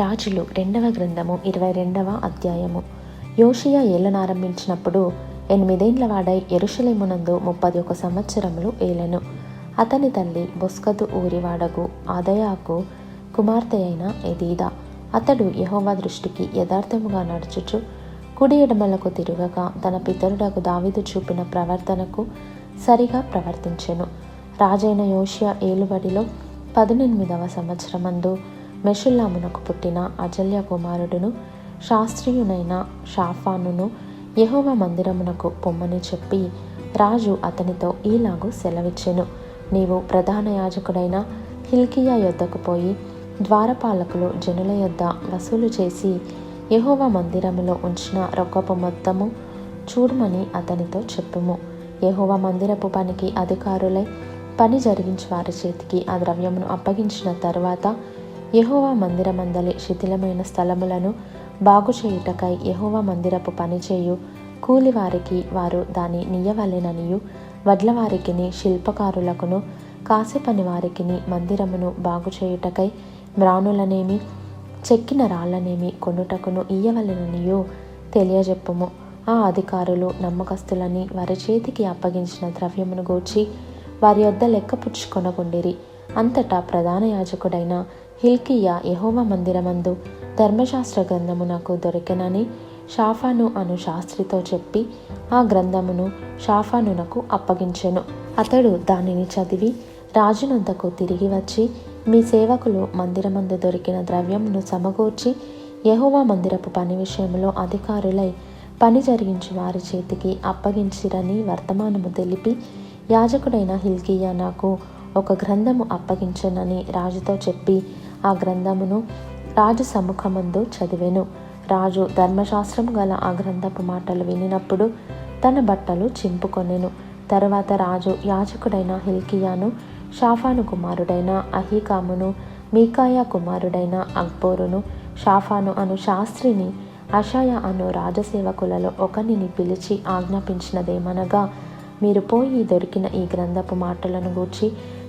రాజులు 2వ గ్రంథము 22వ అధ్యాయము. యోషియా ఏలనారంభించినప్పుడు 8 ఏండ్ల వాడై యెరూషలేమునందు 31 సంవత్సరములు ఏలెను. అతని తల్లి బొస్కతు ఊరివాడగు అదయాకు కుమార్తె అయిన ఎదీదా. అతడు యెహోవా దృష్టికి యథార్థముగా నడుచుచు కుడి ఎడమలకు తిరుగక తన పితరుడకు దావీదు చూపిన ప్రవర్తనకు సరిగా ప్రవర్తించెను. రాజైన యోషియా ఏలుబడిలో 18వ సంవత్సరమందు మెషుల్లామునకు పుట్టిన అజల్య కుమారుడును శాస్త్రీయునైన షాఫానును యెహోవా మందిరమునకు పొమ్మని చెప్పి రాజు అతనితో ఈలాగు సెలవిచ్చెను. నీవు ప్రధాన యాజకుడైన హిల్కీయా యొద్దకు పోయి ద్వారపాలకులు జనుల యొద్ద వసూలు చేసి యెహోవా మందిరములో ఉంచిన రొక్కపు మొత్తము చూడమని అతనితో చెప్పుము. యెహోవా మందిరపు పనికి అధికారులై పని జరిగించి వారి చేతికి ఆ ద్రవ్యమును అప్పగించిన తరువాత యెహోవా మందిరమందలి శిథిలమైన స్థలములను బాగు చేయుటకై యెహోవా మందిరపు పనిచేయు కూలివారికి వారు దాని నియ్యవలెననియు, వడ్లవారికిని శిల్పకారులకును కాసెపని వారికిని మందిరమును బాగు చేయుటకై మ్రానులనేమి చెక్కిన రాళ్లనేమి కొనుటకును ఇయ్యవలెననియు తెలియజెప్పుము. ఆ అధికారులు నమ్మకస్తులని వారి చేతికి అప్పగించిన ద్రవ్యమును గూర్చి వారి యొద్ద లెక్కపుచ్చుకొనకుండిరి. అంతటా ప్రధాన యాజకుడైన హిల్కీయా యెహోవా మందిరమందు ధర్మశాస్త్ర గ్రంథమునకు దొరికెనని షాఫాను అను శాస్త్రితో చెప్పి ఆ గ్రంథమును షాఫానునకు అప్పగించెను. అతడు దానిని చదివి రాజునొద్దకు తిరిగి వచ్చి, మీ సేవకులు మందిరమందు దొరికిన ద్రవ్యమును సమకూర్చి యెహోవా మందిరపు పని విషయంలో అధికారులై పని జరిగించి వారి చేతికి అప్పగించిరని వర్తమానము తెలిపి, యాజకుడైన హిల్కీయా నాకు ఒక గ్రంథము అప్పగించనని రాజుతో చెప్పి ఆ గ్రంథమును రాజు సముఖమందు చదివెను. రాజు ధర్మశాస్త్రము గల ఆ గ్రంథపు మాటలు వినినప్పుడు తన బట్టలు చింపుకొనెను. తరువాత రాజు యాజకుడైన హిల్కీయాను, షాఫాను కుమారుడైన అహీకామును, మీకాయా కుమారుడైన అక్బోరును, షాఫాను అను శాస్త్రిని, అషాయా అను రాజసేవకులలో ఒకనిని పిలిచి ఆజ్ఞాపించినదేమనగా, మీరు పోయి దొరికిన ఈ గ్రంథపు మాటలను గూర్చి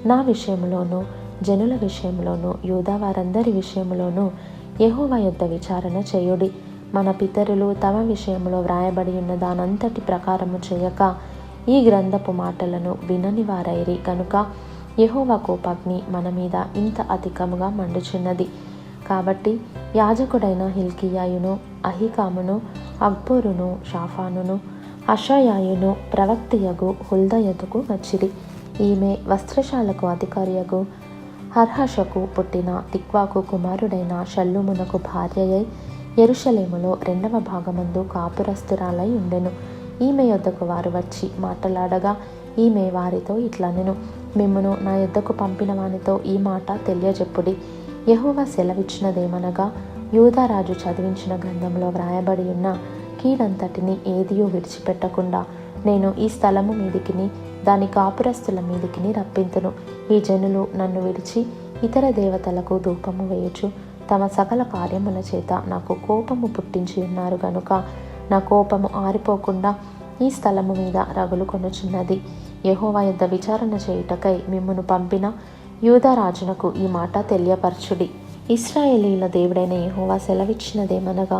నా విషయంలోనూ జనుల విషయంలోనూ యూదా వారందరి విషయంలోనూ యెహోవా యొద్ద విచారణ చేయుడి. మన పితరులు తమ విషయంలో వ్రాయబడి ఉన్న దానంతటి ప్రకారము చేయక ఈ గ్రంథపు మాటలను వినని వారైరి కనుక యెహోవా కోపాగ్ని మన మీద ఇంత అధికముగా మండుచున్నది. కాబట్టి యాజకుడైన హిల్కీయాయును, అహీకామును, అక్బోరును, షాఫానును, అషాయాయును ప్రవక్తయగు హుల్దా యొద్దకు వచ్చిరి. ఈమె వస్త్రశాలకు అధికారియగు హర్హషకు పుట్టిన తిక్వాకు కుమారుడైన షల్లూమునకు భార్యయై యెరూషలేములో 2వ భాగమందు కాపురస్తురాలై ఉండెను. ఈమె యొద్దకు వారు వచ్చి మాట్లాడగా ఈమె వారితో ఇట్లనెను, మిమ్మును నా యొద్దకు పంపిన వానితో ఈ మాట తెలియజెప్పుడి. యెహోవా సెలవిచ్చినదేమనగా, యూదారాజు చదివించిన గ్రంథంలో వ్రాయబడి ఉన్న కీడంతటిని ఏదియూ విడిచిపెట్టకుండా నేను ఈ స్థలము మీదికిని దాని కాపురస్తుల మీదికిని రప్పింతును. ఈ జనులు నన్ను విడిచి ఇతర దేవతలకు ధూపము వేయుచు తమ సకల కార్యముల చేత నాకు కోపము పుట్టించి ఉన్నారు గనుక నా కోపము ఆరిపోకుండా ఈ స్థలము మీద రగులు కొనుచున్నది. యెహోవా యొద్ద విచారణ చేయుటకై మిమ్మును పంపిన యూదారాజునకు ఈ మాట తెలియపరచుడి. ఇశ్రాయేలీల దేవుడైన యెహోవా సెలవిచ్చినదేమనగా,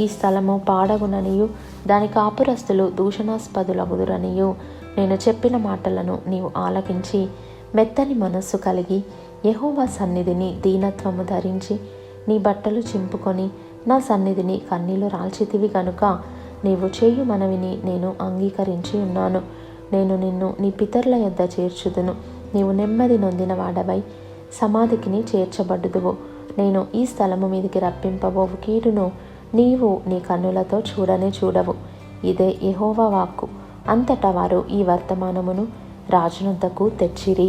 ఈ స్థలము పాడగుననియు దాని కాపురస్తులు దూషణాస్పదులగుదురనియు నేను చెప్పిన మాటలను నీవు ఆలకించి మెత్తని మనస్సు కలిగి యెహోవా సన్నిధిని దీనత్వము ధరించి నీ బట్టలు చింపుకొని నా సన్నిధిని కన్నీళ్లు రాల్చితివి గనుక నీవు చేయు మనవిని నేను అంగీకరించి ఉన్నాను. నేను నిన్ను నీ పితరుల యొద్ద చేర్చుదును. నీవు నెమ్మది నొందిన వాడవై సమాధికిని చేర్చబడుదువు. నేను ఈ స్థలము మీదికి రప్పింపబోవు కీడును నీవు నీ కన్నులతో చూడనే చూడవు. ఇదే యెహోవా వాక్కు. అంతటా వారు ఈ వర్తమానమును రాజునొద్దకు తెచ్చిరి.